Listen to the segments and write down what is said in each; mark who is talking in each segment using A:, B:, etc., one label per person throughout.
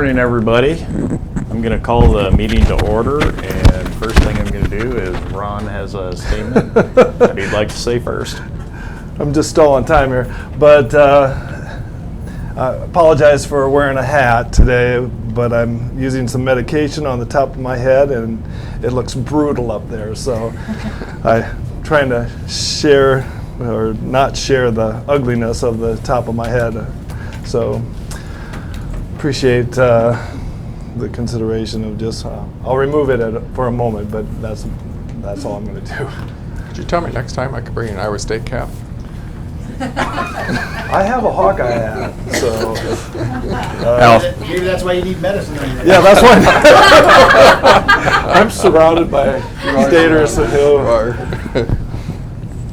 A: Morning, everybody. I'm going to call the meeting to order, and first thing I'm going to do is Ron has a statement that he'd like to say first.
B: I'm just stalling time here, but I apologize for wearing a hat today, but I'm using some medication on the top of my head, and it looks brutal up there, so I'm trying to share or not share the ugliness of the top of my head. So appreciate the consideration of just, I'll remove it for a moment, but that's all I'm going to do.
C: Could you tell me next time I could bring an Iowa State cap?
B: I have a Hawkeye hat, so.
D: Maybe that's why you need medicine.
B: Yeah, that's why. I'm surrounded by staters who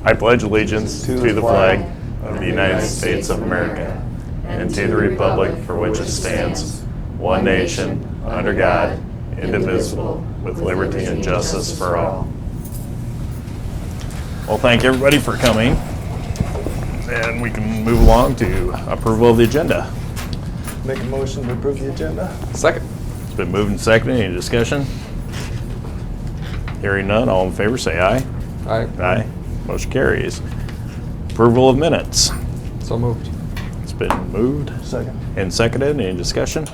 A: I pledge allegiance to the flag of the United States of America and to the republic for which it stands, one nation, under God, indivisible, with liberty and justice for all. Well, thank everybody for coming, and we can move along to approval of the agenda.
B: make a motion to approve the agenda.
C: Second.
A: It's been moved and seconded. Any discussion? Hearing none, all in favor say aye.
C: Aye.
A: Aye. Motion carries. Approval of minutes.
C: So moved.
A: It's been moved
B: Second.
A: and seconded. Any discussion?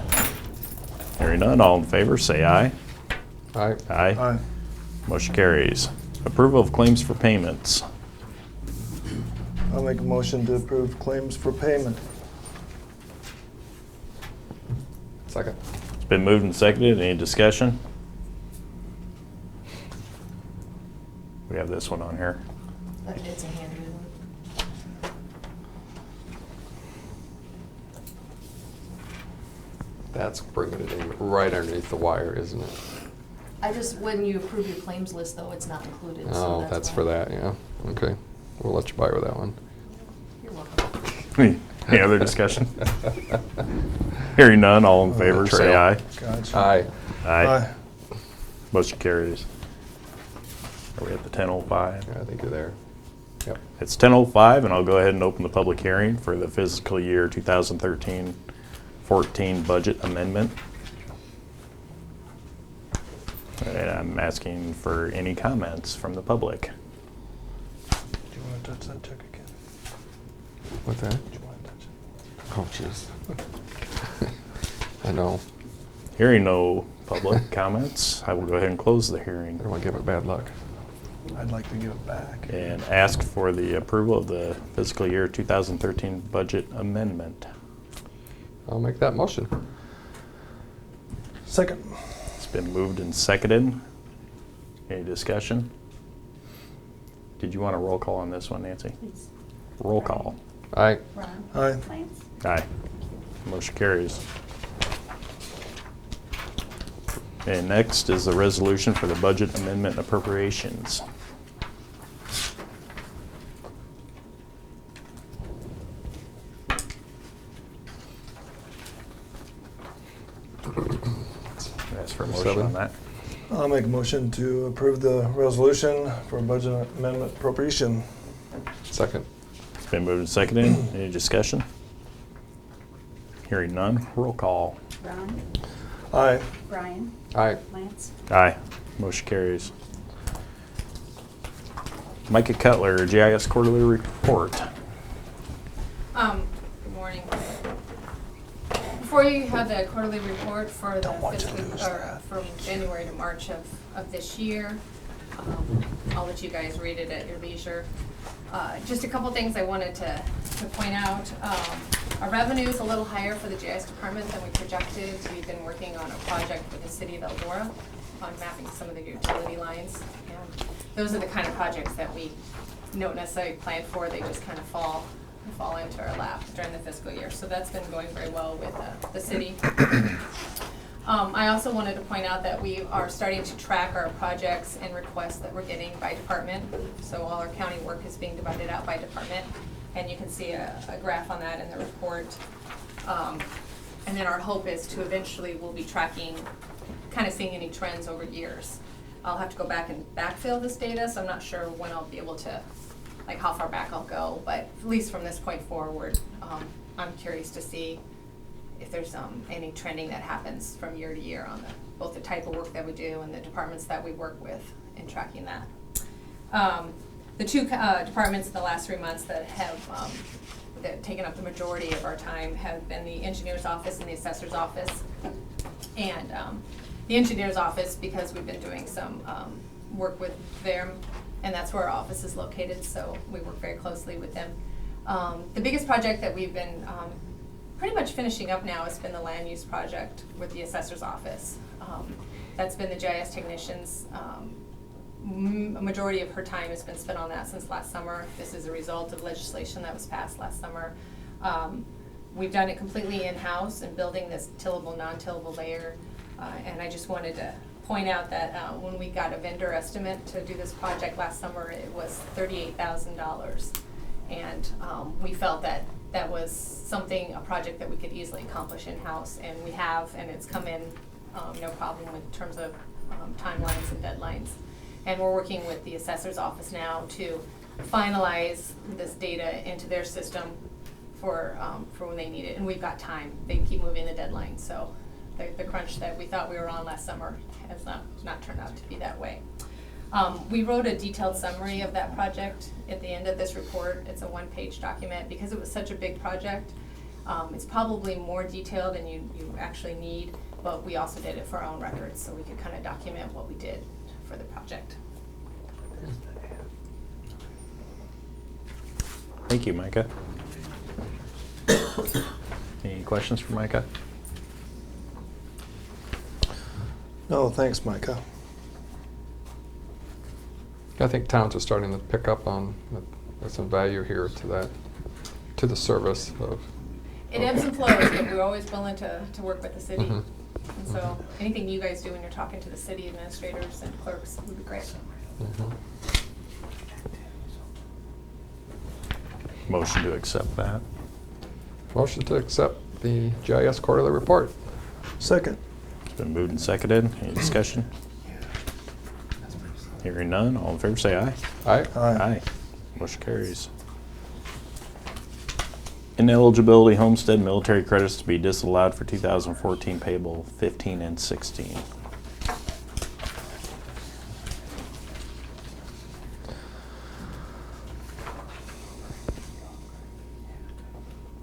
A: Hearing none, all in favor say aye.
C: Aye.
A: Aye.
B: Aye.
A: Motion carries. Approval of claims for payments.
B: I'll make a motion to approve claims for payment.
C: Second.
A: It's been moved and seconded. Any discussion? We have this one on here.
E: It's a handwritten one.
C: That's bringing it in right underneath the wire, isn't it?
E: When you approve your claims list, though, it's not included.
C: Oh,
E: so
C: that's
E: why.
C: for that, yeah. Okay. We'll let you buy with that one.
E: You're welcome.
A: Any other discussion? Hearing none, all in favor say
C: trail.
A: aye.
B: Gotcha.
C: Aye.
A: Aye. Motion carries. Are we at the 10:05?
C: Yeah, I think you're there. Yep.
A: It's 10:05, and I'll go ahead and open the public hearing for the fiscal year 2013-14 budget amendment. And I'm asking for any comments from the public.
B: Do you want to touch that check again?
C: What's that?
B: Do you want to touch it?
C: Oh, jeez. I know.
A: Hearing no public comments, I will go ahead and close the hearing
C: I don't want to give it bad luck.
B: I'd like to give it back.
A: and ask for the approval of the fiscal year 2013 budget amendment.
C: I'll make that motion.
B: Second.
A: It's been moved and seconded. Any discussion? Did you want a roll call on this one, Nancy?
F: Please.
A: Roll call.
C: Aye.
F: Ron?
B: Aye.
F: Lance?
A: Aye. Motion carries. And next is the resolution for the budget amendment appropriations. Ask for a motion on that.
B: I'll make a motion to approve the resolution for budget amendment appropriation.
C: Second.
A: It's been moved and seconded. Any discussion? Hearing none, roll call.
F: Ron?
B: Aye.
F: Brian?
C: Aye.
F: Lance?
A: Aye. Motion carries. Micah Cutler, GIS quarterly report.
G: Good morning. Before you have the quarterly report for the from January to March of this year, I'll let you guys read it at your leisure. Just a couple things I wanted to point out. Our revenue is a little higher for the GIS department than we projected. We've been working on a project with the city of Eldora on mapping some of the utility lines. And those are the kind of projects that we don't necessarily plan for. They just kind of fall into our lap during the fiscal year. So that's been going very well with the city. I also wanted to point out that we are starting to track our projects and requests that we're getting by department. So all our county work is being divided out by department. And you can see a graph on that in the report. And then our hope is to eventually we'll be tracking, kind of seeing any trends over years. I'll have to go back and backfill this data, so I'm not sure when I'll be able to, like how far back I'll go, but at least from this point forward, I'm curious to see if there's any trending that happens from year to year on both the type of work that we do and the departments that we work with in tracking that. The two departments in the last 3 months that have taken up the majority of our time have been the engineer's office and the assessor's office. And the engineer's office, because we've been doing some work with them, and that's where our office is located, so we work very closely with them. The biggest project that we've been pretty much finishing up now has been the land use project with the assessor's office. That's been the GIS technicians. A majority of her time has been spent on that since last summer. This is a result of legislation that was passed last summer. We've done it completely in-house and building this tillable, non-tillable layer. And I just wanted to point out that when we got a vendor estimate to do this project last summer, it was $38,000. And we felt that that was a project that we could easily accomplish in-house, and we have, and it's come in no problem in terms of timelines and deadlines. And we're working with the assessor's office now to finalize this data into their system for when they need it, and we've got time. They keep moving the deadline, so the crunch that we thought we were on last summer has not turned out to be that way. We wrote a detailed summary of that project at the end of this report. It's a one-page document because it was such a big project. It's probably more detailed than you actually need, but we also did it for our own records so we could kind of document what we did for the project.
A: Thank you, Micah. Any questions for Micah?
B: No, thanks, Micah.
C: I think towns are starting to pick up on there's some value here to the service of.
G: It ebbs and flows, but we're always willing to work with the city.
C: Mhm.
G: And so anything you guys do when you're talking to the city administrators and clerks would be great.
C: Mhm.
A: Motion to accept that.
C: Motion to accept the GIS quarterly report.
B: Second.
A: It's been moved and seconded. Any discussion? Hearing none, all in favor say aye.
C: Aye.
B: Aye.
A: Motion carries. Ineligibility homestead military credits to be disallowed for 2014 payable 15 and 16.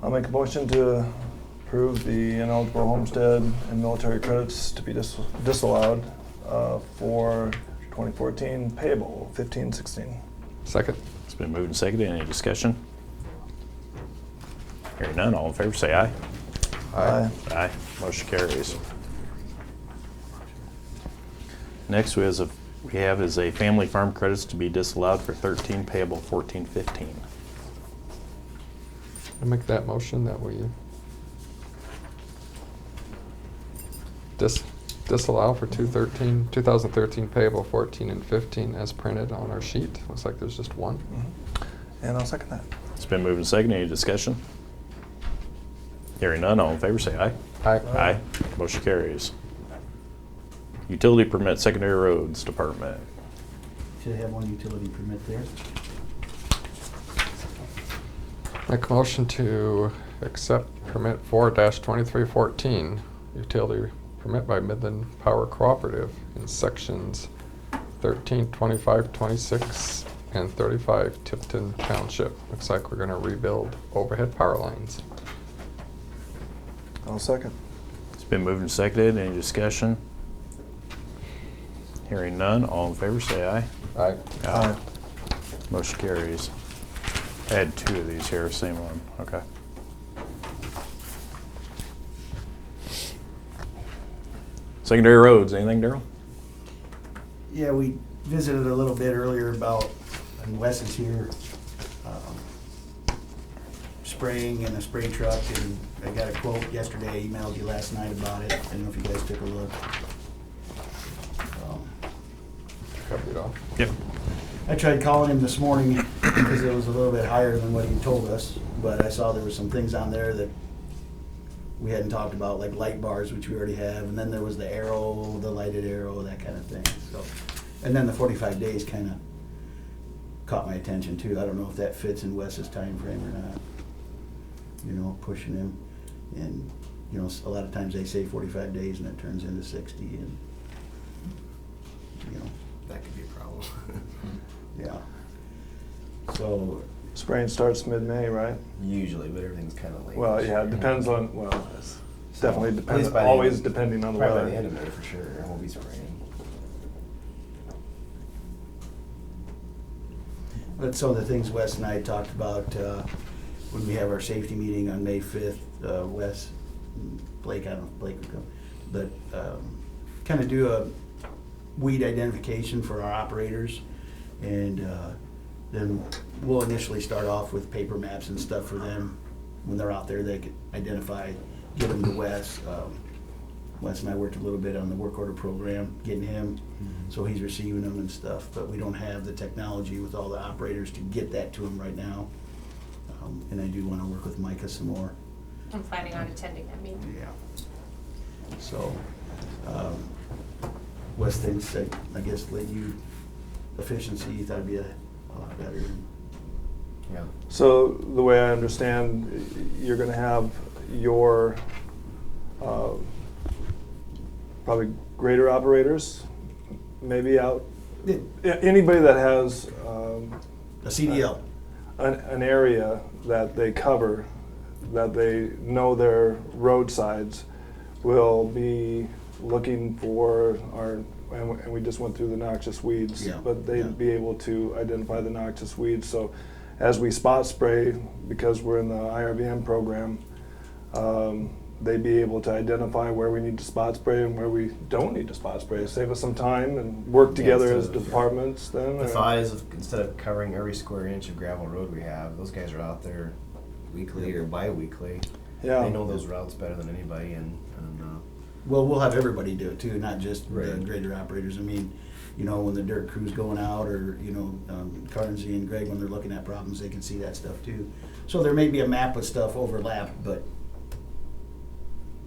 B: I'll make a motion to approve the ineligible homestead and military credits to be disallowed for 2014 payable 15-16.
C: Second.
A: It's been moved and seconded. Any discussion? Hearing none, all in favor say aye.
B: Aye.
A: Aye. Motion carries. Next we have is a family farm credits to be disallowed for 13 payable 14-15.
C: I make that motion that we disallow for 2013 payable 14 and 15 as printed on our sheet. Looks like there's just one.
B: Mm-hmm. And I'll second that.
A: It's been moved and seconded. Any discussion? Hearing none, all in favor say aye.
C: Aye.
A: Aye. Motion carries. Utility permit, secondary roads department.
D: Should have one utility permit there.
C: Make a motion to accept permit 4-2314, utility permit by Midland Power Cooperative in sections 13, 25, 26, and 35 Tipton Township. Looks like we're gonna rebuild overhead power lines.
B: I'll second.
A: It's been moved and seconded. Any discussion? Hearing none, all in favor say aye.
C: Aye.
B: Aye.
A: Motion carries. I had two of these here, same one. Okay. Secondary roads, anything, Daryl?
D: Yeah, we visited a little bit earlier about, and Wes is here, spraying in a spray truck, and I got a quote yesterday, I emailed you last night about it. I don't know if you guys took a look.
C: Covered it all.
A: Yep.
D: I tried calling him this morning because it was a little bit higher than what he told us, but I saw there were some things on there that we hadn't talked about, like light bars, which we already have, and then there was the arrow, the lighted arrow, that kind of thing, so. And then the 45 days kind of caught my attention too. I don't know if that fits in Wes's time frame or not. You know, pushing him. And you know, a lot of times they say 45 days and it turns into 60 and, you know,
F: That could be a problem.
D: yeah. So,
B: Spraying starts mid-May, right?
F: Usually, but everything's kind of late.
B: Well,
F: this
B: yeah,
F: year.
B: it depends on, well, it's
F: So,
B: definitely
F: at
B: depends,
F: least by the
B: always
F: end-
B: depending on the
F: Probably by the end
B: weather.
F: of May for sure, I won't be spraying.
D: but some of the things Wes and I talked about, when we have our safety meeting on May 5th, Wes, Blake, I don't know if Blake would come, but kind of do a weed identification for our operators. And then we'll initially start off with paper maps and stuff for them. When they're out there, they can identify, get them to Wes. Wes and I worked a little bit on the work order program, getting him, so he's receiving them and stuff. But we don't have the technology with all the operators to get that to him right now. And I do want to work with Micah some more.
G: I'm planning on attending that meeting.
D: Yeah. So, Wes thinks that, I guess, let you, efficiency, you thought it'd be a lot better.
F: Yeah.
B: So the way I understand, you're gonna have your, probably grader operators, maybe out, anybody that has,
D: A CDL.
B: an area that they cover, that they know their roadsides, will be looking for our, and we just went through the noxious weeds,
D: Yeah,
B: but they'd
D: yeah.
B: be able to identify the noxious weeds. So as we spot spray, because we're in the IRVM program, they'd be able to identify where we need to spot spray and where we don't need to spot spray, save us some time and work together as
F: instead of-
B: departments then.
F: The
B: or-
F: thought is, instead of covering every square inch of gravel road we have, those guys are out there weekly or bi-weekly.
B: Yeah.
F: They know those routes better than anybody, and
D: Well, we'll have everybody do it too, not just the
F: Right.
D: grader operators. I mean, you know, when the dirt crew's going out, or, you know, Carnsey and Greg, when they're looking at problems, they can see that stuff too. So there may be a map with stuff overlapped, but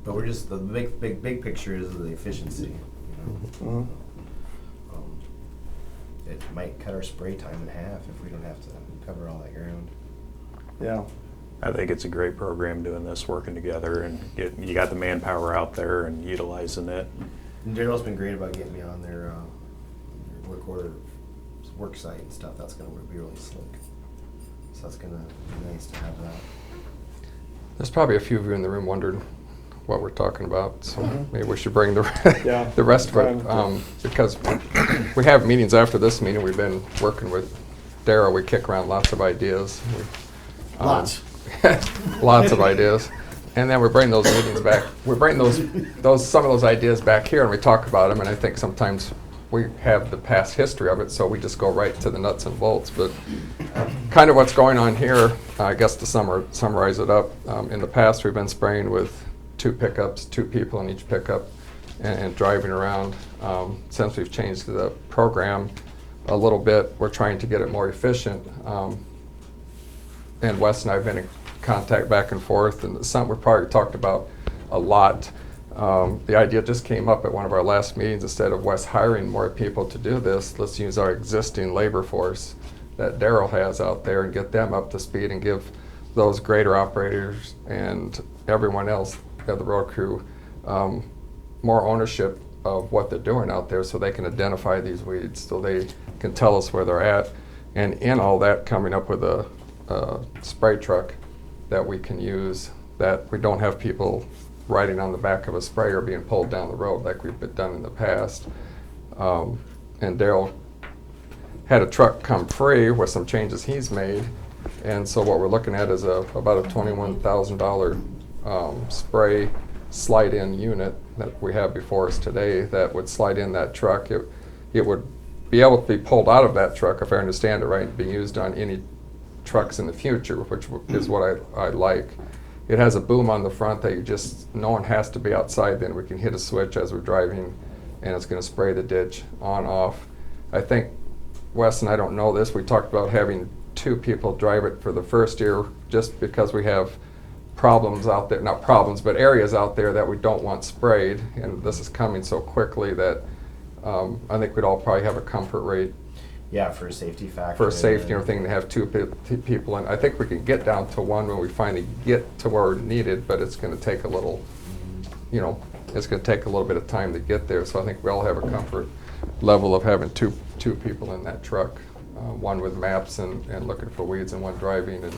F: we're just, the big picture is the efficiency, you know?
B: Mhm.
F: It might cut our spray time in half if we don't have to cover all that ground.
B: Yeah.
A: I think it's a great program doing this, working together, and you got the manpower out there and utilizing it.
F: And Daryl's been great about getting me on their work order work site and stuff. That's gonna be really slick. So that's gonna be nice to have that.
C: There's probably a few of you in the room wondered what we're talking about, so maybe we should bring
B: Yeah.
C: the rest of it,
B: Fine.
C: because we have meetings after this meeting. We've been working with Daryl. We kick around lots of ideas.
D: lots.
C: Lots of ideas. And then we bring those meetings back. We bring some of those ideas back here and we talk about them. And I think sometimes we have the past history of it, so we just go right to the nuts and bolts. But kind of what's going on here, I guess to summarize it up, in the past we've been spraying with 2 pickups, 2 people in each pickup, and driving around. Since we've changed the program a little bit, we're trying to get it more efficient. And Wes and I have been in contact back and forth, and it's something we probably talked about a lot. The idea just came up at one of our last meetings. Instead of Wes hiring more people to do this, let's use our existing labor force that Daryl has out there and get them up to speed and give those grader operators and everyone else at the road crew more ownership of what they're doing out there, so they can identify these weeds, so they can tell us where they're at. And in all that, coming up with a spray truck that we can use, that we don't have people riding on the back of a sprayer being pulled down the road like we've been done in the past. And Daryl had a truck come free with some changes he's made, and so what we're looking at is about a $21,000 spray slide-in unit that we have before us today that would slide in that truck. It would be able to be pulled out of that truck, if I understand it right, and be used on any trucks in the future, which is what I like. It has a boom on the front that no one has to be outside then. We can hit a switch as we're driving and it's going to spray the ditch on, off. I think Wes and I don't know this. We talked about having 2 people drive it for the first year just because we have problems out there, not problems, but areas out there that we don't want sprayed. And this is coming so quickly that I think we'd all probably have a comfort rate
F: Yeah, for a safety factor.
C: for safety and everything, to have 2 people. And I think we can get down to 1 when we finally get to where we're needed, but it's going to take a little you know, it's gonna take a little bit of time to get there, so I think we all have a comfort level of having two people in that truck. One with maps and looking for weeds, and one driving, and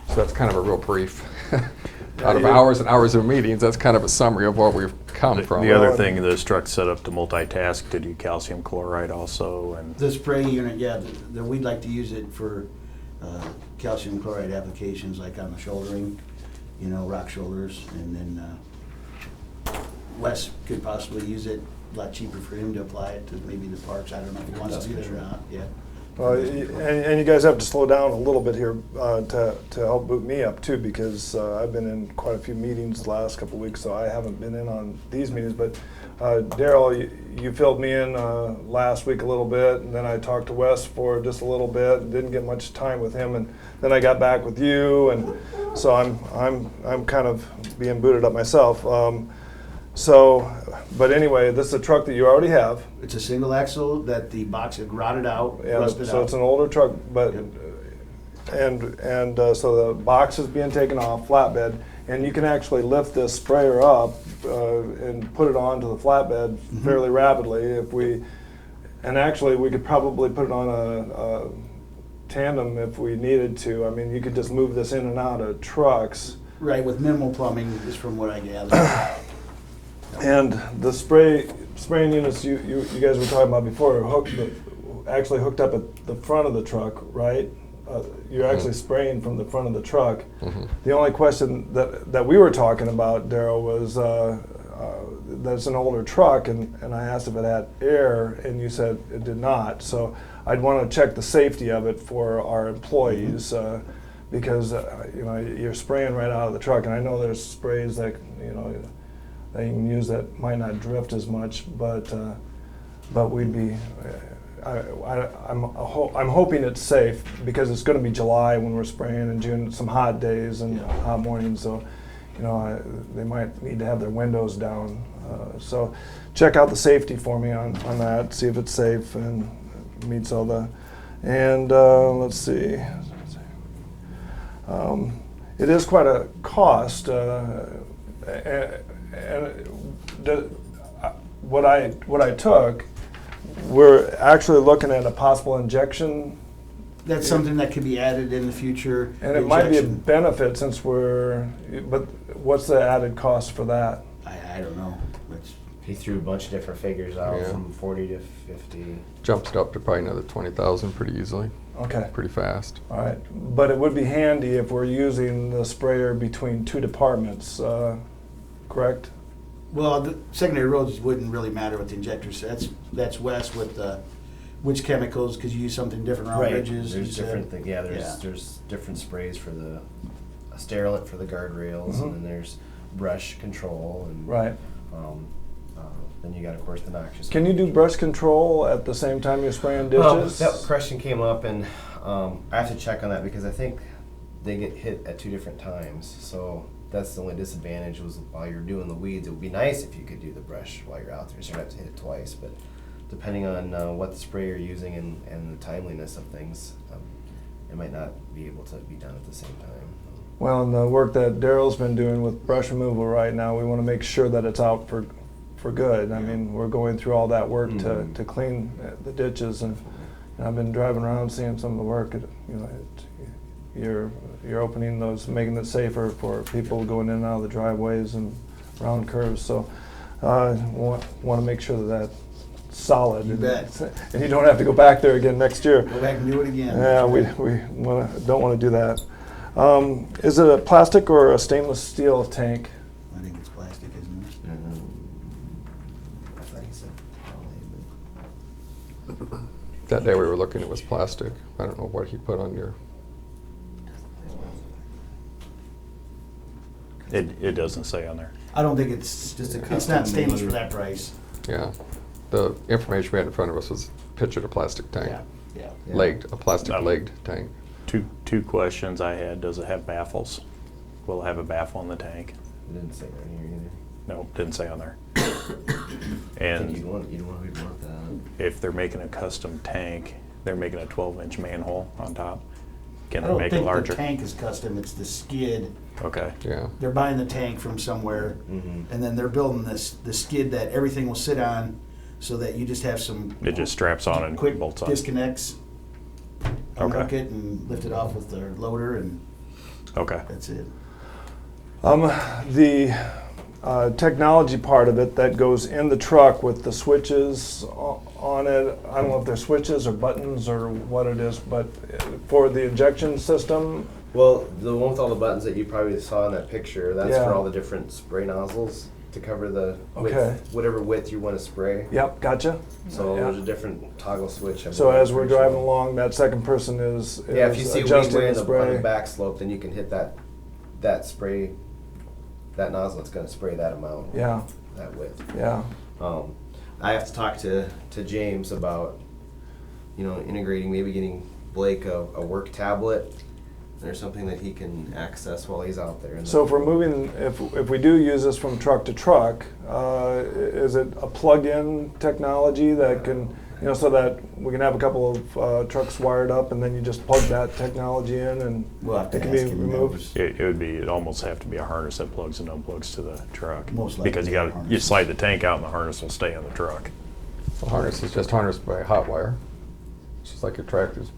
C: so that's kind of a real brief. Out of hours and hours of meetings, that's kind of a summary of where we've come from.
A: The other thing, this truck's set up to multitask, to do calcium chloride also, and
D: The spray unit, yeah, we'd like to use it for calcium chloride applications, like on the shouldering, you know, rock shoulders, and then Wes could possibly use it, a lot cheaper for him to apply it to maybe the parks. I don't know if he wants to do that or not, yeah.
B: And you guys have to slow down a little bit here to help boot me up too, because I've been in quite a few meetings the last couple of weeks, so I haven't been in on these meetings. But Daryl, you filled me in last week a little bit, and then I talked to Wes for just a little bit, and didn't get much time with him, and then I got back with you, and so I'm kind of being booted up myself. But anyway, this is a truck that you already have.
D: It's a single axle that the box had rotted out,
B: Yeah,
D: rusted
B: so
D: out.
B: it's an older truck, but,
D: Yep.
B: so the box is being taken off, flatbed, and you can actually lift this sprayer up and put it onto the flatbed fairly rapidly and actually we could probably put it on a tandem if we needed to. I mean, you could just move this in and out of trucks.
D: Right, with minimal plumbing, is from what I gather.
B: And the spraying units you guys were talking about before are actually hooked up at the front of the truck, right? You're actually spraying from the front of the truck.
C: Mm-hmm.
B: The only question that we were talking about, Daryl, was that's an older truck, and I asked if it had air, and you said it did not. So I'd want to check the safety of it for our employees. Because you know, you're spraying right out of the truck, and I know there's sprays that that you can use that might not drift as much, but we'd be. I'm hoping it's safe, because it's going to be July when we're spraying in June, some hot days and hot mornings, so they might need to have their windows down. So check out the safety for me on that, see if it's safe and meets all the. And let's see. It is quite a cost. What I took, we're actually looking at a possible injection,
D: That's something that could be added in the future.
B: and it might be a
D: injection.
B: benefit since but what's the added cost for that?
D: I don't know. It's,
F: He threw a bunch of different figures out,
C: Yeah.
F: from 40 to 50.
C: Jumps it up to probably another 20,000 pretty easily,
B: Okay,
C: pretty fast.
B: all right. But it would be handy if we're using the sprayer between two departments, correct?
D: well, the secondary roads wouldn't really matter with the injectors. That's Wes with which chemicals, because you use something different around bridges.
F: There's
D: you said.
F: different things. Yeah, there's different sprays for a sterilant for the guardrails,
B: Mhm.
F: and then there's brush control, and
B: Right.
F: then you got, of course, the noxious.
B: Can you do brush control at the same time you're spraying
F: Well,
B: ditches?
F: that question came up, and I have to check on that, because I think they get hit at 2 different times. So that's the only disadvantage, was while you're doing the weeds, it would be nice if you could do the brush while you're out there, so you don't have to hit it twice. But depending on what spray you're using and the timeliness of things, it might not be able to be done at the same time.
B: Well, and the work that Daryl's been doing with brush removal right now, we want to make sure that it's out for good. I mean, we're going through all that work
F: Mhm.
B: to clean the ditches, and I've been driving around seeing some of the work. You're opening those, making it safer for people going in and out of the driveways and around curves. So want to make sure that that's solid.
D: You bet.
B: And you don't have to go back there again next year.
D: Go back and do it again.
B: Yeah, we don't want to do that. Is it a plastic or a stainless steel tank?
D: I think it's plastic, isn't it?
F: I thought he said probably,
C: That day we were looking, it was plastic. I don't know what he put on your.
A: it doesn't say on there.
D: I don't think it's
F: Just a
D: it's
F: custom
D: not stainless
F: made.
D: for that price.
C: Yeah, the information we had in front of us was pictured a plastic tank,
D: Yeah.
F: Yeah.
C: legged, a plastic
A: Um,
C: legged tank.
A: Two questions I had. Does it have baffles? Will it have a baffle in the tank?
F: It didn't say right here either.
A: No, didn't say on there.
F: I think
A: And
F: you'd want that.
A: if they're making a custom tank, they're making a 12-inch manhole on top. Can
D: I
A: they
D: don't
A: make it
D: think the
A: larger?
D: tank is custom, it's the skid.
A: Okay.
C: Yeah.
D: They're buying the tank from somewhere, and then they're building the skid that everything will sit on, so that you just have some.
A: It just straps on and
D: quick
A: bolts on.
D: disconnects. Unhook
A: Okay.
D: it and lift it off with the loader, and
A: Okay.
D: that's it.
B: The technology part of it that goes in the truck with the switches on it, I don't know if they're switches or buttons or what it is, but for the injection system,
F: Well, the one with all the buttons that you probably saw in that picture, that's
B: Yeah.
F: for all the different spray nozzles to cover the width,
B: Okay.
F: whatever width you want to spray.
B: yep, gotcha.
F: So
B: Yeah.
F: there's a different toggle switch. I
B: So
F: believe,
B: as we're
F: pretty sure.
B: driving along, that second person is
F: Yeah, if you see a
B: adjusting
F: way
B: the
F: on
B: spray.
F: the back slope, then you can hit that spray, that nozzle. It's going to spray that amount,
B: Yeah,
F: that width.
B: yeah.
F: I have to talk to James about, integrating, maybe getting Blake a work tablet or something that he can access while he's out there.
B: So if we're moving, if we do use this from truck to truck, is it a plug-in technology that can, so that we can have a couple of trucks wired up and then you just plug that technology in and
D: We'll have to
B: it can
D: ask
B: be
D: him.
B: removed?
A: It'd almost have to be a harness that plugs and unplugs to the truck.
D: Most likely
A: Because
D: a
A: you
D: harness.
A: slide the tank out and the harness will stay on the truck.
C: The harness is just harnessed by a hot wire. It's just like your tractors.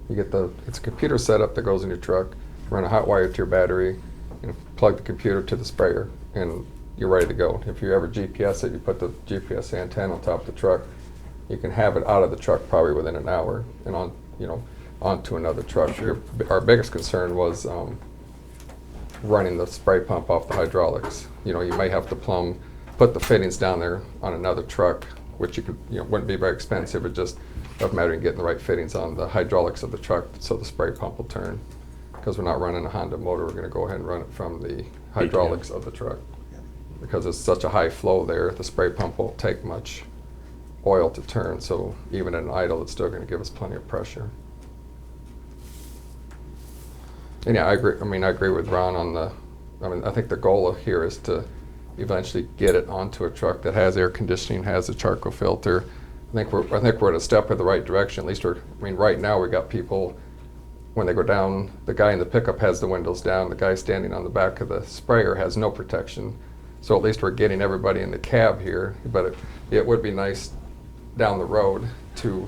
C: You get it's a computer setup that goes in your truck, run a hot wire to your battery, and plug the computer to the sprayer, and you're ready to go. If you ever GPS it, you put the GPS antenna on top of the truck, you can have it out of the truck probably within an hour and onto another truck. Our biggest concern was running the spray pump off the hydraulics. You may have to put the fittings down there on another truck, which wouldn't be very expensive. It just doesn't matter in getting the right fittings on the hydraulics of the truck so the spray pump will turn. Because we're not running a Honda motor, we're going to go ahead and run it from the hydraulics of the truck. Because it's such a high flow there, the spray pump won't take much oil to turn, so even at an idle, it's still going to give us plenty of pressure. And yeah, I agree with Ron on I think the goal here is to eventually get it onto a truck that has air conditioning, has a charcoal filter. I think we're at a step in the right direction. At least right now we got people, when they go down, the guy in the pickup has the windows down, the guy standing on the back of the sprayer has no protection. So at least we're getting everybody in the cab here, but it would be nice down the road to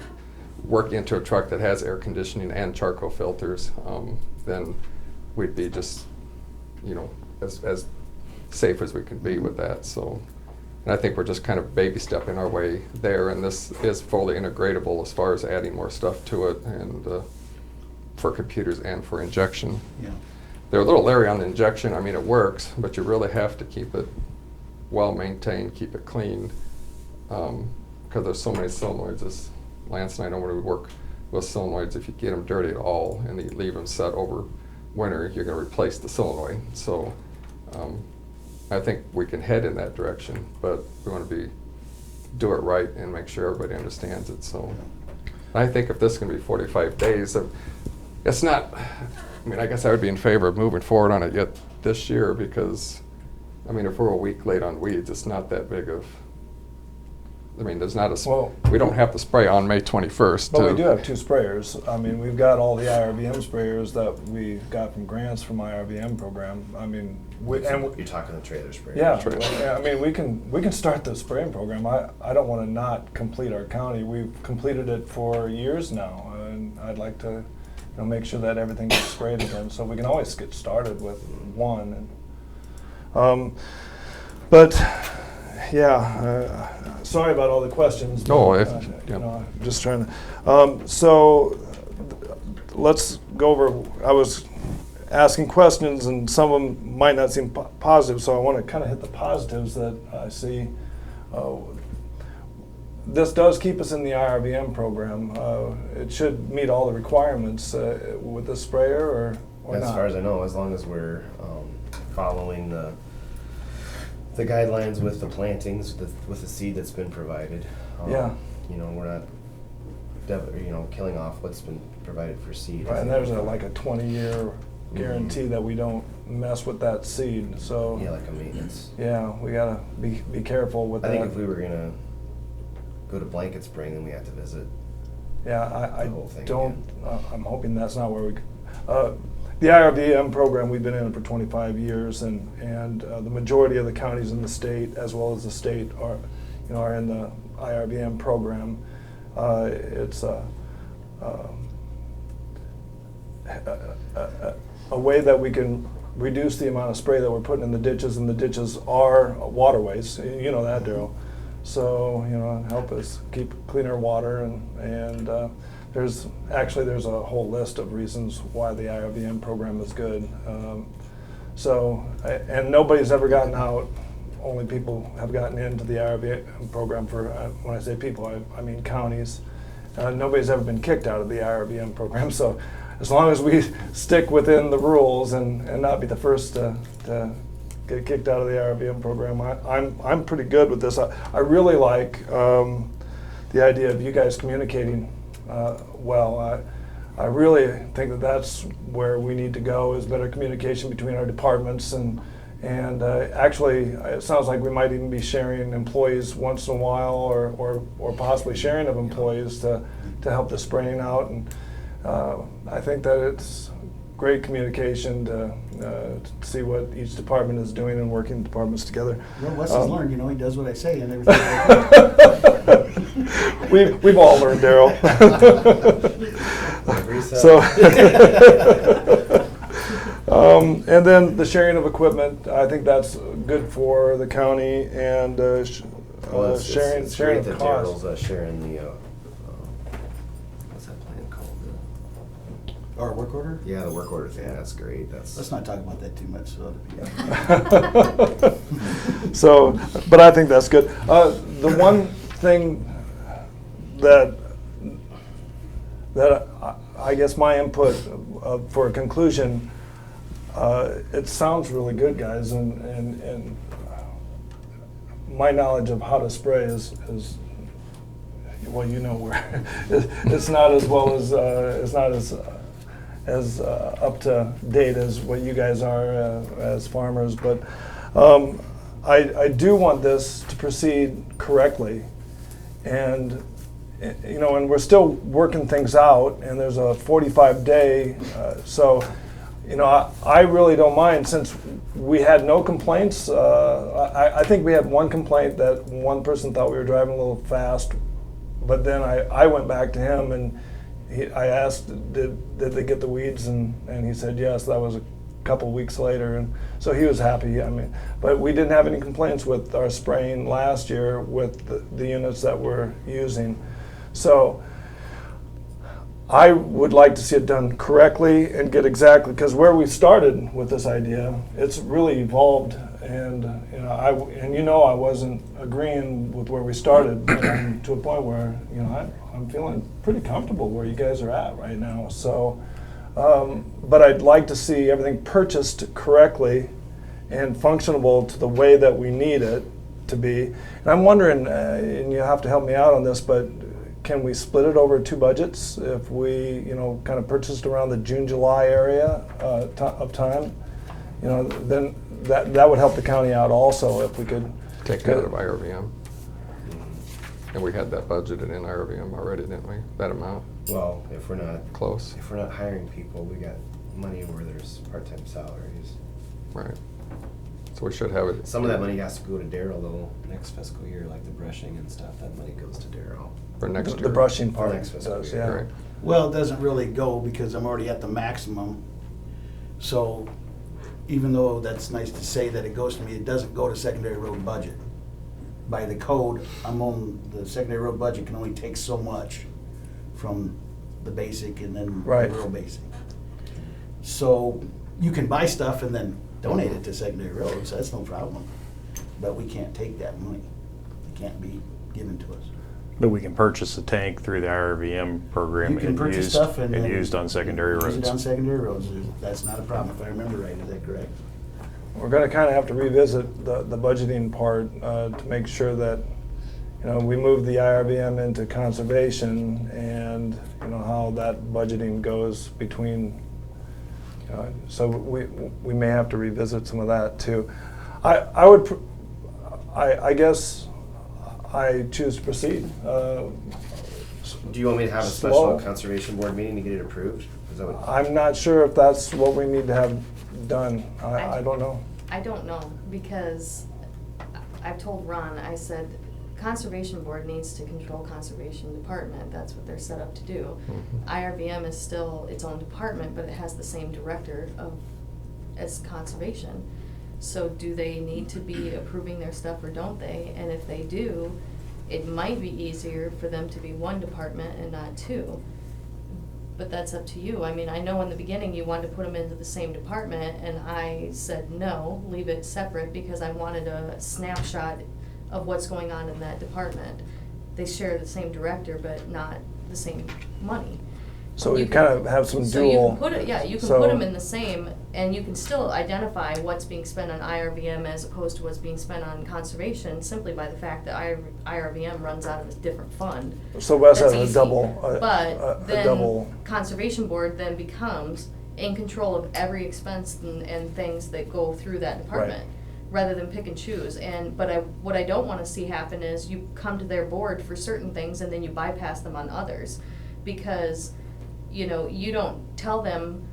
C: work into a truck that has air conditioning and charcoal filters. Then we'd be just, as safe as we can be with that. So, and I think we're just kind of baby stepping our way there, and this is fully integratable as far as adding more stuff to it, and for computers and for injection.
D: Yeah.
C: They're a little leery on the injection. It works, but you really have to keep it well maintained, keep it clean, because there's so many solenoids. As Lance and I know when we work with solenoids, if you get them dirty at all and you leave them set over winter, you're going to replace the solenoid. So I think we can head in that direction, but we want to do it right and make sure everybody understands it. So I think if this is going to be 45 days, it's not, I guess I would be in favor of moving forward on it yet this year, because, if we're a week late on weeds, it's not that big of, there's not we don't have to spray on May 21st.
B: But we do have two sprayers. We've got all the IRBM sprayers that we got from grants from my IRBM program.
F: You're talking the trailer spray.
B: Yeah, we can start the spraying program. I don't want to not complete our county. We've completed it for years now, and I'd like to make sure that everything gets sprayed again. So we can always get started with one. Sorry about all the questions.
C: No,
B: I'm just trying to. So let's go over. I was asking questions, and some of them might not seem positive. So I want to kind of hit the positives that I see. This does keep us in the IRBM program. It should meet all the requirements with the sprayer, or
F: As
B: not.
F: far as I know, as long as we're following the guidelines with the plantings, with the seed that's been provided.
B: Yeah.
F: We're not, killing off what's been provided for seed.
B: Right, and there's like a 20-year guarantee that we don't mess with that seed. So
F: Yeah, like a maintenance.
B: yeah, we gotta be careful with
F: I
B: that.
F: think if we were gonna go to blanket spraying, then we have to visit.
B: Yeah, I
F: the whole thing
B: don't. I'm hoping that's not where we. The IRVM program, we've been in it for 25 years, and the majority of the counties in the state, as well as the state, are in the IRVM program. It's a way that we can reduce the amount of spray that we're putting in the ditches, and the ditches are waterways. You know that, Daryl. So, help us keep cleaner water, and there's a whole list of reasons why the IRVM program is good. And nobody's ever gotten out. Only people have gotten into the IRVM program for, when I say people, I mean counties. Nobody's ever been kicked out of the IRVM program. So as long as we stick within the rules and not be the first to get kicked out of the IRVM program, I'm pretty good with this. I really like the idea of you guys communicating well. I really think that that's where we need to go, is better communication between our departments, and actually it sounds like we might even be sharing employees once in a while, or possibly sharing of employees to help the spraying out. And I think that it's great communication to see what each department is doing and working departments together.
D: Well, Wes has learned, he does what I say and everything.
B: We've all learned, Daryl. So, and then the sharing of equipment, I think that's good for the county, and sharing
F: it's
B: sharing
F: great
B: of
F: that
B: costs.
F: Daryl's sharing the what's that plan called?
D: Our work order?
F: Yeah, the work order thing. That's great.
D: Let's not talk about that too much.
B: So, but I think that's good. The one thing that I guess my input for a conclusion, it sounds really good, guys, and my knowledge of how to spray is well, where it's not as well as it's not as up to date as what you guys are as farmers, but I do want this to proceed correctly, and and we're still working things out, and there's a 45-day, so I really don't mind, since we had no complaints. I think we had one complaint that one person thought we were driving a little fast, but then I went back to him and I asked, did they get the weeds, and he said yes. That was a couple weeks later, and so he was happy. But we didn't have any complaints with our spraying last year with the units that we're using. So I would like to see it done correctly and get exactly, because where we started with this idea, it's really evolved, and I wasn't agreeing with where we started, to a point where I'm feeling pretty comfortable where you guys are at right now. So, but I'd like to see everything purchased correctly and functionable to the way that we need it to be. And I'm wondering, and you have to help me out on this, but can we split it over 2 budgets if we, kind of purchased around the June-July area of time? Then that would help the county out also if we could
C: Take that out of IRVM. And we had that budgeted in IRVM already, didn't we? That amount?
F: Well, if we're not
C: Close.
F: If we're not hiring people, we got money where there's part-time salaries.
C: Right. So we should have it.
F: Some of that money has to go to Daryl though, next fiscal year, like the brushing and stuff, that money goes to Daryl.
C: For next year.
B: The brushing part
F: Next fiscal
B: does,
F: year.
B: yeah.
C: Right.
D: Well, it doesn't really go because I'm already at the maximum. So even though that's nice to say that it goes to me, it doesn't go to secondary road budget. By the code, the secondary road budget can only take so much from the basic and then
B: Right.
D: the real basic. So you can buy stuff and then donate it to secondary roads, that's no problem. But we can't take that money. It can't be given to us.
A: But we can purchase a tank through the IRVM program
D: You can
A: and
D: purchase
A: used,
D: stuff and
A: and
D: then
A: used on secondary
D: use
A: roads.
D: it on secondary roads. That's not a problem, if I remember right. Is that correct?
B: We're going to kind of have to revisit the budgeting part to make sure that we move the IRVM into conservation, and how that budgeting goes between. So we may have to revisit some of that too. I guess I choose to proceed.
F: Do you want me to have a
B: Slow.
F: special conservation board meeting to get it approved? Is that what?
B: I'm not sure if that's what we need to have done. I don't know.
E: I don't know, because I've told Ron, I said, Conservation Board needs to control Conservation Department, that's what they're set up to do. IRVM is still its own department, but it has the same director as Conservation. So do they need to be approving their stuff or don't they? And if they do, it might be easier for them to be one department and not two. But that's up to you. I mean, I know in the beginning you wanted to put them into the same department, and I said no, leave it separate, because I wanted a snapshot of what's going on in that department. They share the same director, but not the same money.
B: So we
E: You
B: kind
E: can-
B: of have some
E: So you
B: dual.
E: can put it, yeah, you can
B: so-
E: put them in the same, and you can still identify what's being spent on IRVM as opposed to what's being spent on conservation, simply by the fact that IRVM runs out of a different fund.
B: So Wes
E: That's
B: has a
E: easy.
B: double,
E: But
B: a
E: then
B: double.
E: Conservation Board then becomes in control of every expense and things that go through that department, rather than pick and choose. But what I don't wanna see happen is you come to their board for certain things and then you bypass them on others. Because, you know, you don't tell them,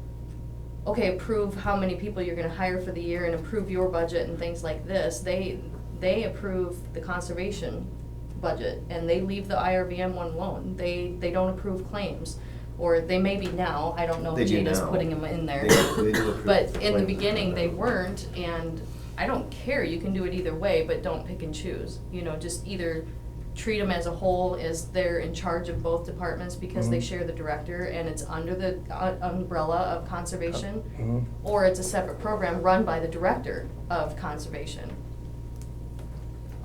E: okay, approve how many people you're gonna hire for the year and approve your budget and things like this. They approve the conservation budget, and they leave the IRVM one alone. They don't approve claims, or they may be now, I don't know
F: They
E: if
F: do
E: Jada's
F: now.
E: putting them in there.
F: They do approve
E: But in the
F: claims.
E: beginning, they weren't, and I don't care, you can do it either way, but don't pick and choose. You know, just either treat them as a whole, as they're in charge of both departments because they share the director and it's under the umbrella of conservation, or it's a separate program run by the director of conservation.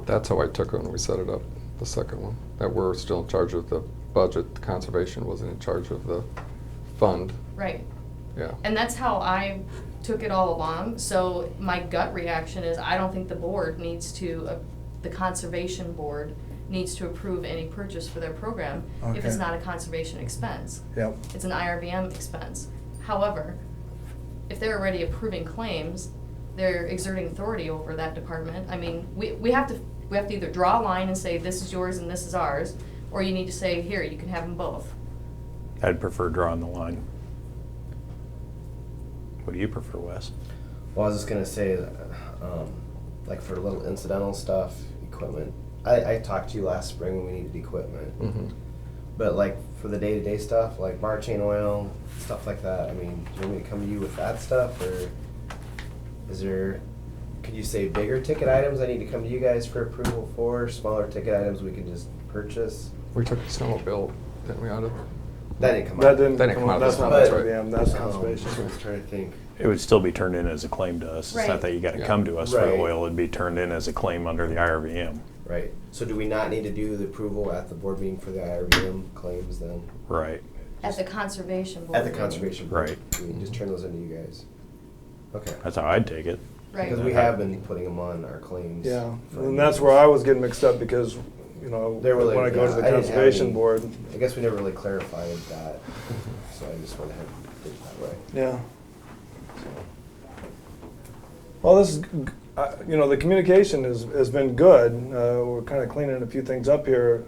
C: That's how I took it when we set it up, the second one, that we're still in charge of the budget, the conservation wasn't in charge of the fund,
E: Right.
C: yeah.
E: And that's how I took it all along. So my gut reaction is I don't think the board needs to, the conservation board needs to approve any purchase for their program if it's
B: Okay.
E: not a conservation expense.
B: Yep.
E: It's an IRVM expense. However, if they're already approving claims, they're exerting authority over that department. I mean, we have to either draw a line and say this is yours and this is ours, or you need to say, here, you can have them both.
A: I'd prefer drawing the line. What do you prefer, Wes?
F: Well, I was just gonna say, like for little incidental stuff, equipment. I talked to you last spring when we needed equipment.
C: Mhm.
F: But like for the day-to-day stuff, like bar chain oil, stuff like that, I mean, do you want me to come to you with that stuff, or could you say bigger ticket items I need to come to you guys for approval for, smaller ticket items we can just purchase?
C: We took the snowmobile, didn't we, out of?
F: That didn't come
B: That
F: out.
B: didn't
C: That didn't
B: come
C: come
B: out,
C: out
B: that's
C: of
B: not
C: the-
B: IRVM, that's
F: I
B: conservation.
F: was trying to think.
A: It would still be turned in as a claim to us. It's
E: Right.
A: not that you gotta
C: Yeah.
A: come to us for the
F: Right.
A: oil, it'd be turned in as a claim under the IRVM.
F: Right, so do we not need to do the approval at the board meeting for the IRVM claims then?
A: Right.
E: At the conservation board.
F: At the
E: meeting.
F: conservation board?
A: Right.
F: We just turn those into you guys? Okay.
A: That's how I'd take it.
E: Right.
F: Because we have been putting them on our claims.
B: Yeah,
F: for
B: and that's
F: years.
B: where I was getting mixed up because, you know,
F: They were like,
B: when I go to
F: yeah,
B: the
F: I didn't have
B: conservation
F: any-
B: board,
F: I guess we never really clarified that, so I just went ahead and did it that way.
B: yeah. Well, this is, you know, the communication has been good. We're kind of cleaning a few things up here.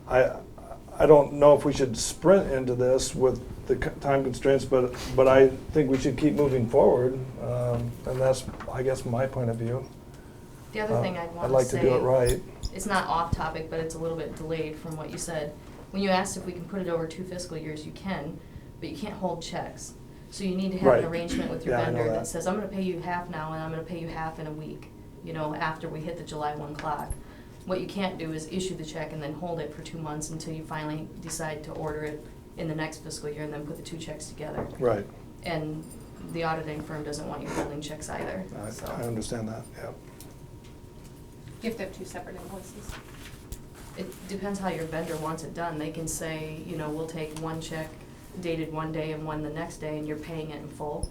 B: I don't know if we should sprint into this with the time constraints, but I think we should keep moving forward. And that's, I guess, my point of view.
E: The other thing I'd want to say.
B: I'd like to do it right.
E: It's not off topic, but it's a little bit delayed from what you said. When you asked if we can put it over 2 fiscal years, you can, but you can't hold checks. So you need to have
B: Right.
E: an arrangement with your
B: Yeah, I know
E: vendor
B: that.
E: that says, I'm gonna pay you half now and I'm gonna pay you half in a week, you know, after we hit the July 1 clock. What you can't do is issue the check and then hold it for 2 months until you finally decide to order it in the next fiscal year and then put the 2 checks together.
B: Right.
E: And the auditing firm doesn't want you holding checks either, so.
B: I understand that, yeah.
G: You have to have 2 separate invoices.
E: It depends how your vendor wants it done. They can say, you know, we'll take one check dated one day and one the next day, and you're paying it in full,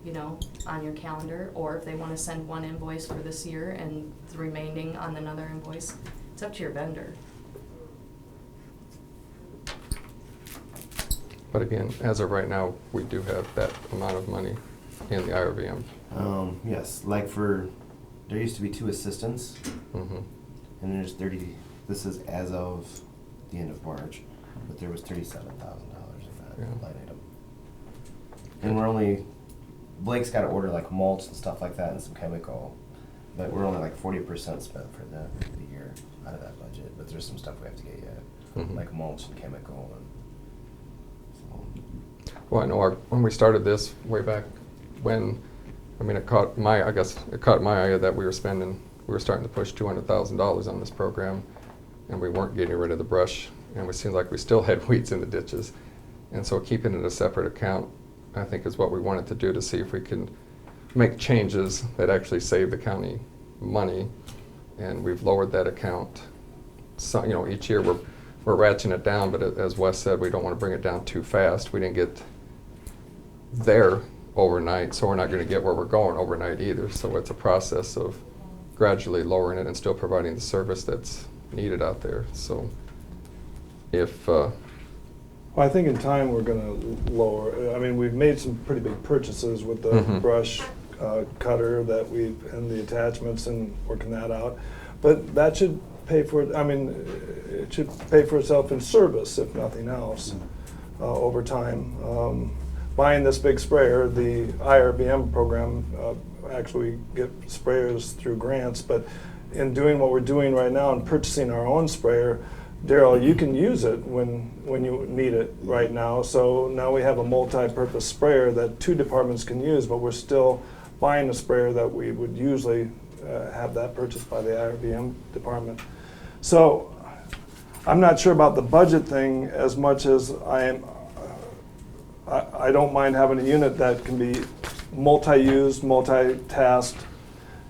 E: you know, on your calendar. Or if they want to send one invoice for this year and the remaining on another invoice, it's up to your vendor.
C: But again, as of right now, we do have that amount of money in the IRVM.
F: Yes, like there used to be 2 assistants,
C: Mhm.
F: and there's 30, this is as of the end of March, but there was $37,000 in that
C: Yeah.
F: line item. And we're only, Blake's gotta order like mulch and stuff like that and some chemical, but we're only like 40% spent for the year out of that budget, but there's some stuff we have to get yet,
C: Mhm.
F: like mulch and chemical and so.
C: Well, I know when we started this way back when, I mean, it caught my eye that we were starting to push $200,000 on this program, and we weren't getting rid of the brush, and it seemed like we still had weeds in the ditches. And so keeping it a separate account, I think, is what we wanted to do to see if we can make changes that actually save the county money. And we've lowered that account. So, you know, each year we're ratcheting it down, but as Wes said, we don't want to bring it down too fast. We didn't get there overnight, so we're not going to get where we're going overnight either. So it's a process of gradually lowering it and still providing the service that's needed out there. So if
B: Well, I think in time we're gonna lower, I mean, we've made some pretty big purchases with the
C: Mhm.
B: brush cutter and the attachments and working that out. But that should pay for, I mean, it should pay for itself in service, if nothing else, over time. Buying this big sprayer, the IRBM program, actually get sprayers through grants, but in doing what we're doing right now and purchasing our own sprayer, Daryl, you can use it when you need it right now. So now we have a multi-purpose sprayer that 2 departments can use, but we're still buying a sprayer that we would usually have that purchased by the IRBM department. So I'm not sure about the budget thing as much as I don't mind having a unit that can be multi-used, multi-tasked,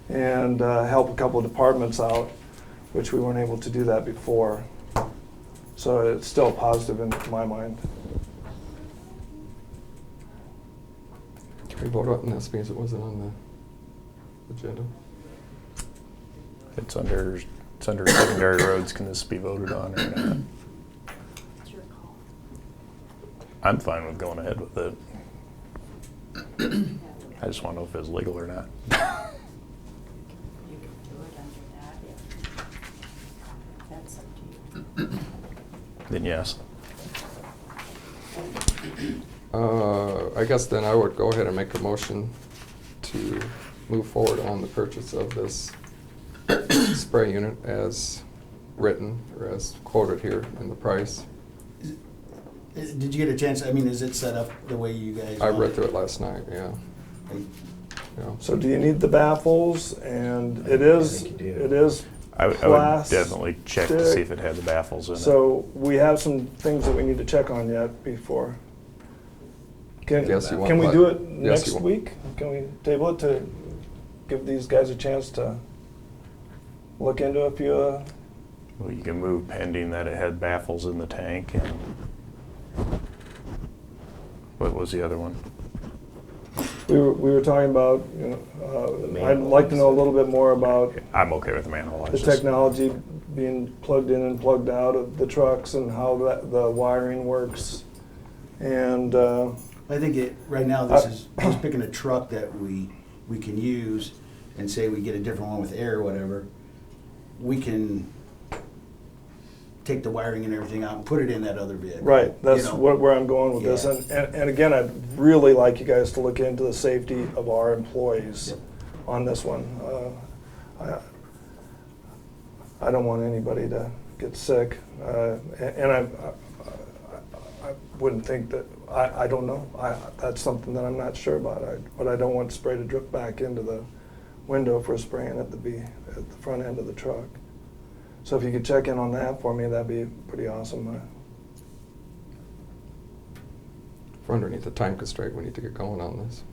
B: and help a couple of departments out, which we weren't able to do that before. So it's still a positive in my mind.
C: Can we vote on this because it wasn't on the agenda?
A: It's under secondary roads. Can this be voted on or not?
E: It's your call.
A: I'm fine with going ahead with it. I just want to know if it's legal or not.
H: You can do it under that if that's up to you.
A: Then yes.
C: I guess then I would go ahead and make a motion to move forward on the purchase of this spray unit as written or as quoted here in the price.
D: Did you get a chance, I mean, is it set up the way you guys?
C: I
D: want
C: read through it last night, yeah. Yeah.
B: So do you need the baffles? And it
F: I
B: is,
F: think you do.
B: it is
A: I would definitely check to see if it had the baffles in it.
B: So we have some things that we need to check on yet before.
C: Yes, you want
B: Can we
C: what?
B: do it
C: Yes,
B: next
C: you want.
B: week? Can we table it to give these guys a chance to look into a few?
A: Well, you can move pending that it had baffles in the tank. And what was the other one?
B: We were talking about, I'd like to know a little bit more about
A: I'm okay with the manhole.
B: the technology being plugged in and plugged out of the trucks and how the wiring works. And
D: I think right now, this is just picking a truck that we can use, and say we get a different one with air or whatever, we can take the wiring and everything out and put it in that other vehicle.
B: right, that's
D: you know?
B: where I'm going with this.
D: Yeah.
B: And again, I'd really like you guys to look into the safety of our employees
D: Yep.
B: on this one. I don't want anybody to get sick, and I wouldn't think that, I don't know. That's something that I'm not sure about, but I don't want spray to drip back into the window if we're spraying at the front end of the truck. So if you could check in on that for me, that'd be pretty awesome.
C: If we're underneath the time constraint, we need to get going on this.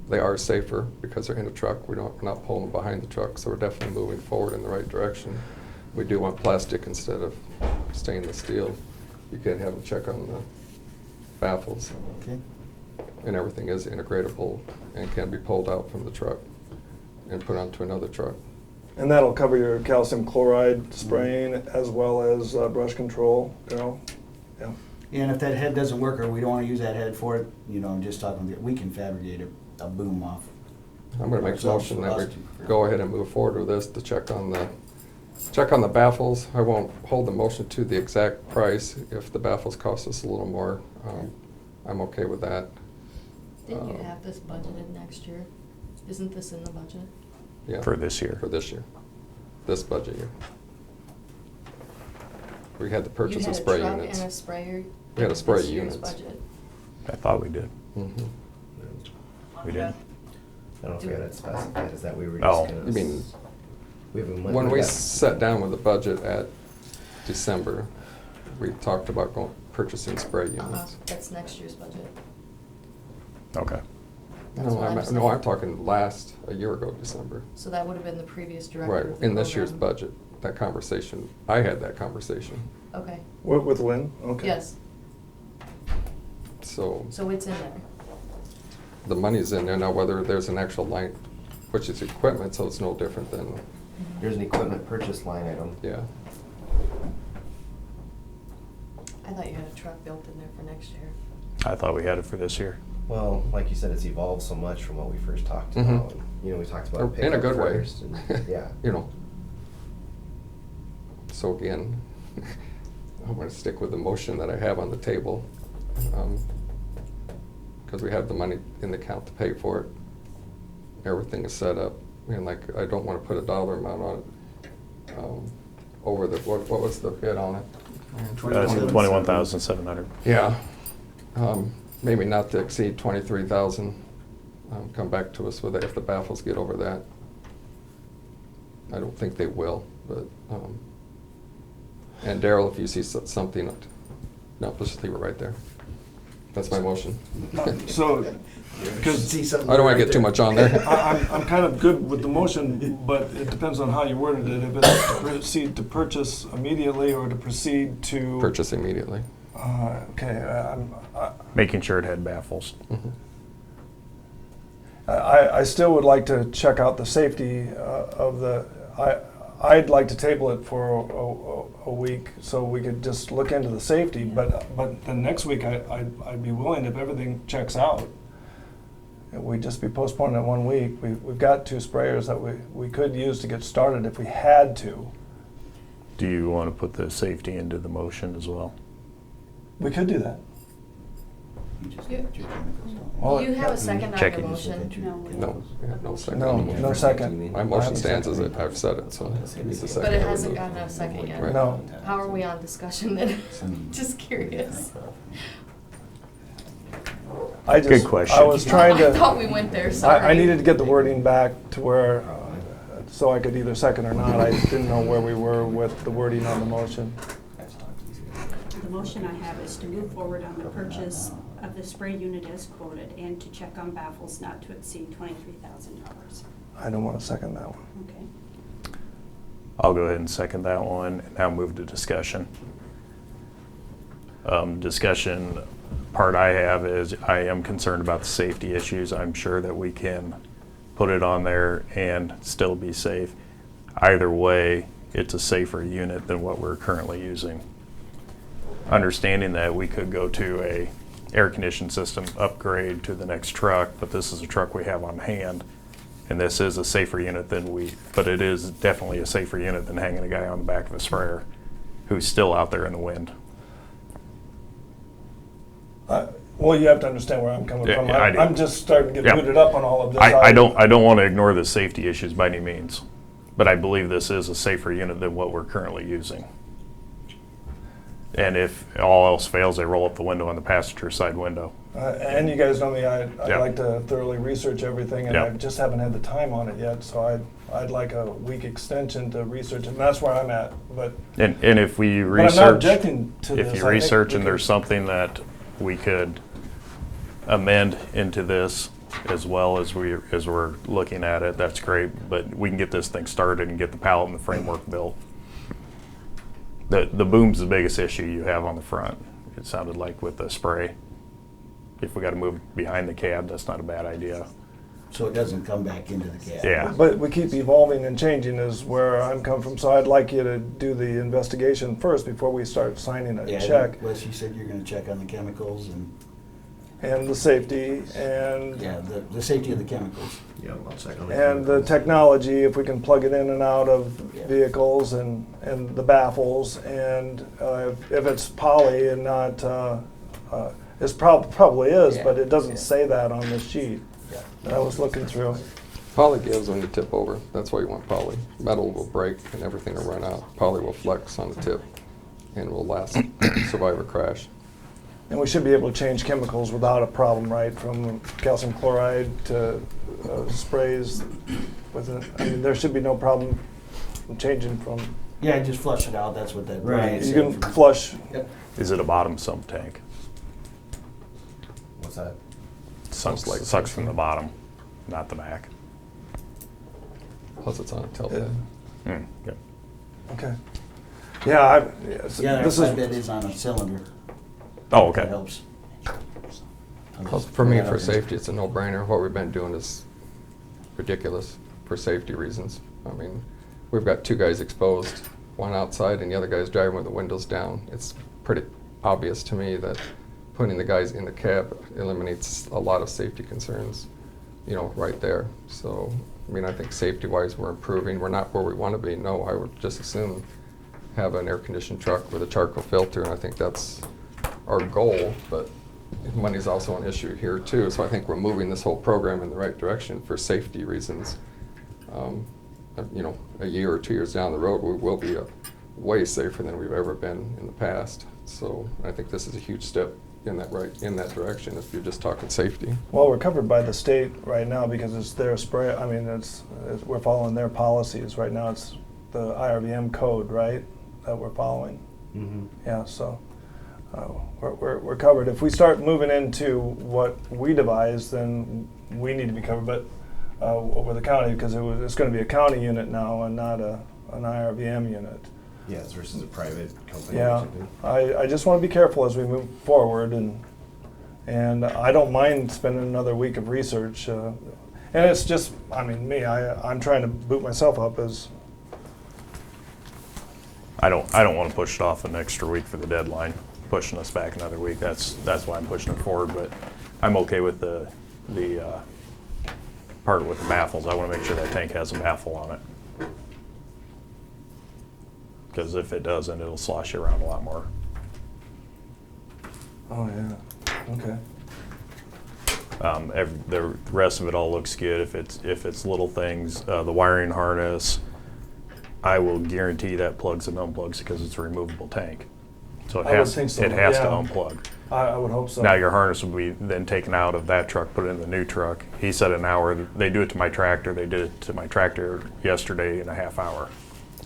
C: They are safer because they're in a truck. We're not pulling them behind the truck, so we're definitely moving forward in the right direction. We do want plastic instead of stainless steel. You can have them check on the baffles.
D: Okay.
C: And everything is integratable and can be pulled out from the truck and put onto another truck.
B: And that'll cover your calcium chloride spraying as well as brush control, Yeah.
D: And if that head doesn't work, or we don't want to use that head for it, I'm just talking, we can fabricate a boom off.
C: I'm gonna make a
D: ourselves
C: motion
D: for
C: that
D: us
C: we
D: to-
C: go ahead and move forward with this to check on the baffles. I won't hold the motion to the exact price if the baffles cost us a little more. I'm okay with that.
E: Didn't you have this budgeted next year? Isn't this in the budget?
C: Yeah.
A: For this year.
C: For this year. This budget year. We had to purchase a spray
E: You had a
C: units.
E: truck and a sprayer.
C: We had a
E: in
C: spray
E: this year's
C: units.
E: budget.
A: I thought we did.
C: Mhm.
A: We did.
F: I don't know if we had it specified, is that we were
A: Oh.
F: just gonna.
C: You mean,
F: we have a month-
C: when we
F: got-
C: sat down with the budget at December, we talked about purchasing spray units.
E: That's next year's budget.
A: Okay.
E: That's
C: No,
E: what I'm
C: I'm
E: saying.
C: talking a year ago, December.
E: So that would have been the previous director
C: Right,
E: of the
C: in this year's
E: program.
C: budget, that conversation, I had that conversation.
E: Okay,
B: With Lynn? Okay.
E: yes,
C: So
E: so it's in there.
C: the money's in there now, whether there's an actual line, which is equipment, so it's no different than,
F: There's an equipment purchase line item.
C: yeah.
E: I thought you had a truck built in there for next year.
A: I thought we had it for this year.
F: Well, like you said, it's evolved so much from what we first talked
C: Mhm.
F: about. And, you know, we talked about
C: In a
F: pickup
C: good way.
F: first, and, yeah.
C: You know. So again, I'm gonna stick with the motion that I have on the table. Because we have the money in the account to pay for it. Everything is set up, and like, I don't wanna put a dollar amount on it. Over the, what was the bid on it?
A: 21,700.
C: Yeah. Maybe not to exceed 23,000. Come back to us with it if the baffles get over that. I don't think they will, but, and Daryl, if you see something, no, let's just leave it right there. That's my motion.
B: So, because
D: See something
C: I don't wanna
D: right
C: get too
D: there.
C: much on there.
B: I'm kind of good with the motion, but it depends on how you worded it. If it's to proceed to purchase immediately or to proceed to.
C: Purchase immediately.
B: Okay,
A: Making sure it had baffles.
C: Mhm.
B: I still would like to check out the safety of the, I'd like to table it for a week so we could just look into the safety, but then next week I'd be willing if everything checks out. We'd just be postponing it 1 week. We've got 2 sprayers that we could use to get started if we had to.
A: Do you want to put the safety into the motion as well?
B: We could do that.
D: You just
E: You-
D: got your chemicals on.
B: Well,
E: You have a second on
A: Checking.
E: your motion?
C: No, we have no second.
B: No,
C: on the motion.
B: no second.
C: My motion stands as it, I've said it, so it needs a second.
E: But it hasn't gotten a second yet.
C: Right.
B: No.
E: How are we on discussion then? Just curious.
B: I just,
A: Good question.
B: I was trying to.
E: I thought we went there, sorry.
B: I needed to get the wording back to where, so I could either second or not. I didn't know where we were with the wording on the motion.
H: The motion I have is to move forward on the purchase of the spray unit as quoted and to check on baffles not to exceed $23,000.
B: I don't want to second that one.
H: Okay.
A: I'll go ahead and second that one and now move to discussion. Discussion part I have is I am concerned about the safety issues. I'm sure that we can put it on there and still be safe. Either way, it's a safer unit than what we're currently using. Understanding that we could go to a air conditioning system upgrade to the next truck, but this is a truck we have on hand. And this is a safer unit but it is definitely a safer unit than hanging a guy on the back of a sprayer who's still out there in the wind.
B: Well, you have to understand where I'm coming
A: Yeah,
B: from.
A: yeah, I do.
B: I'm just starting to get
A: Yeah.
B: booted up on all of this.
A: I don't want to ignore the safety issues by any means, but I believe this is a safer unit than what we're currently using. And if all else fails, they roll up the window on the passenger side window.
B: And you guys know me, I
A: Yeah.
B: like to thoroughly research everything, and
A: Yeah.
B: I just haven't had the time on it yet, so I'd like a week extension to research, and that's where I'm at, but.
A: And if we
B: But I'm
A: research,
B: not objecting to this.
A: if you
B: I think
A: research
B: we
A: and there's
B: could-
A: something that we could amend into this as well as we're looking at it, that's great. But we can get this thing started and get the pallet and the framework built. The boom's the biggest issue you have on the front. It sounded like with the spray. If we got to move behind the cab, that's not a bad idea.
D: So it doesn't come back into the cab.
A: Yeah.
B: But we keep evolving and changing is where I'm coming from, so I'd like you to do the investigation first before we start signing a
D: Yeah,
B: check.
D: Wes, you said you're gonna check on the chemicals
B: And the safety, and
D: yeah, the safety of the chemicals.
F: Yeah, I'll check on the
B: and the technology, if we can plug it in and out of
D: Yeah.
B: vehicles, and the baffles, and if it's poly and not It's probably is,
C: Yeah.
B: but it doesn't say that on the sheet that I was looking through.
C: Poly gives when you tip over. That's why you want poly. Metal will break and everything will run out. Poly will flex on the tip and will last, survive a crash.
B: And we should be able to change chemicals without a problem, right? From calcium chloride to sprays with it. I mean, there should be no problem changing from.
D: Yeah, just flush it out, that's what that.
F: Right.
B: You can flush.
D: Yep.
A: Is it a bottom sump tank?
F: What's that?
A: Sucks,
C: like
A: sucks from the bottom, not the back.
C: Plus it's on a tilt head.
A: Good.
B: Okay. Yeah, yes,
D: Yeah,
B: this
D: that bed
B: is.
D: is on a cylinder.
A: Oh,
D: That
A: okay.
D: helps.
C: Plus, for me, for safety, it's a no-brainer. What we've been doing is ridiculous for safety reasons. I mean, we've got 2 guys exposed, one outside and the other guy's driving with the windows down. It's pretty obvious to me that putting the guys in the cab eliminates a lot of safety concerns, right there. So, I mean, I think safety-wise, we're improving. We're not where we want to be. No, I would just assume have an air-conditioned truck with a charcoal filter, and I think that's our goal, but money's also an issue here too, so I think we're moving this whole program in the right direction for safety reasons. A year or 2 years down the road, we will be way safer than we've ever been in the past. So I think this is a huge step in that direction if you're just talking safety.
B: Well, we're covered by the state right now because it's their spray. I mean, we're following their policies right now. It's the IRVM code, right, that we're following.
F: Mm-hmm.
B: Yeah, so we're covered. If we start moving into what we devise, then we need to be covered. But over the county, because it's going to be a county unit now and not an IRVM unit.
F: Yes, versus a private company.
B: Yeah,
F: or something.
B: I just want to be careful as we move forward, and I don't mind spending another week of research. And it's just, I mean, I'm trying to boot myself up as.
A: I don't want to push it off an extra week for the deadline, pushing us back another week. That's why I'm pushing it forward, but I'm okay with the part with the baffles. I want to make sure that tank has a baffle on it. Because if it doesn't, it'll slosh you around a lot more.
B: Oh yeah. Okay.
A: The rest of it all looks good. If it's little things, the wiring harness, I will guarantee that plugs and unplugs because it's a removable tank. So it
B: I would
A: has
B: think so,
A: it has to
B: yeah.
A: unplug.
B: I would hope so.
A: Now your harness will be then taken out of that truck, put it in the new truck. He said an hour. They do it to my tractor. They did it to my tractor yesterday in a half hour.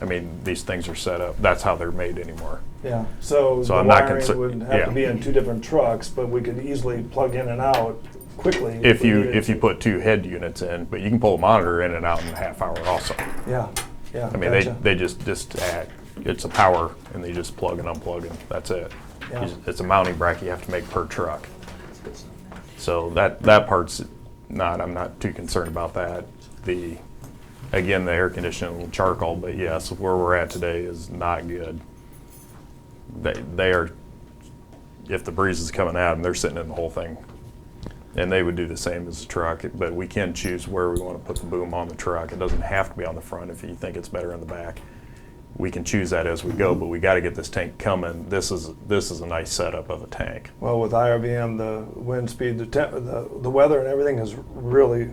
A: I mean, these things are set up. That's how they're made anymore.
B: Yeah. So the
A: I'm not
B: wiring would have to be in 2 different trucks, but we could easily plug in and out quickly.
A: If
B: we
A: you
B: needed to.
A: put 2 head units in, but you can pull a monitor in and out in a half hour also.
B: Yeah. Yeah.
A: I mean,
B: gotcha.
A: they just add, it's a power, and they just plug and unplug, and that's it.
B: Yeah.
A: It's a mounting bracket you have to make per truck. So that part's I'm not too concerned about that. Again, the air conditioning charcoal, but yes, where we're at today is not good. They are, if the breeze is coming at them, they're sitting in the whole thing. And they would do the same as the truck, but we can choose where we want to put the boom on the truck. It doesn't have to be on the front if you think it's better in the back. We can choose that as we go, but we got to get this tank coming. This is a nice setup of a tank.
B: Well, with IRVM, the wind speed, the weather, and everything is really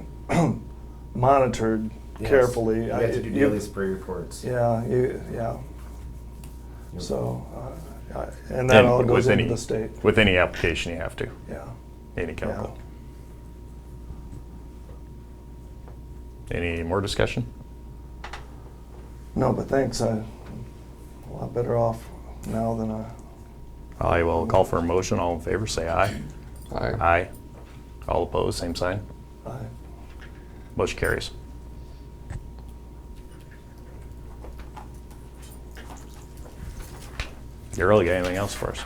B: monitored
F: Yes.
B: carefully.
F: You have to do daily spray reports.
B: Yeah.
F: Yep.
B: So, and that all goes into the state.
A: With any application, you have to.
B: Yeah.
A: Any chemical. Any more discussion?
B: No, but thanks. I'm a lot better off now than
A: I will call for a motion. All in favor, say aye.
C: Aye.
A: Aye. All opposed, same sign.
B: I.
A: Motion carries. You really got anything else for us?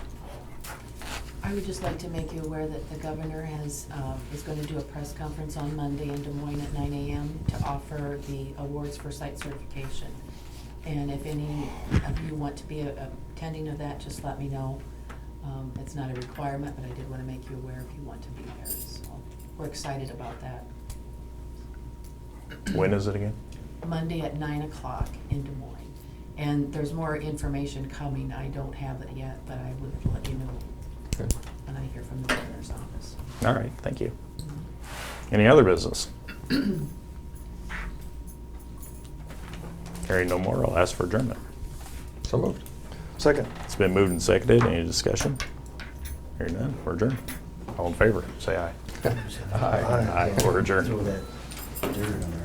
I: I would just like to make you aware that the governor is going to do a press conference on Monday in Des Moines at 9 a.m. to offer the awards for site certification. And if any of you want to be attending of that, just let me know. It's not a requirement, but I did want to make you aware if you want to be there. So we're excited about that.
A: When is it again?
I: Monday at 9 o'clock in Des Moines. And there's more information coming. I don't have it yet, but I would let you know.
C: Okay.
I: when I hear from the governor's office.
A: All right, thank you. Any other business? Hearing no more, I'll ask for adjournment.
C: So moved.
B: Second.
A: It's been moved and seconded. Any discussion? Hearing none, we're adjourned. All in favor, say aye.
C: Aye.
A: Aye, we're adjourned.
D: Throw that dirt on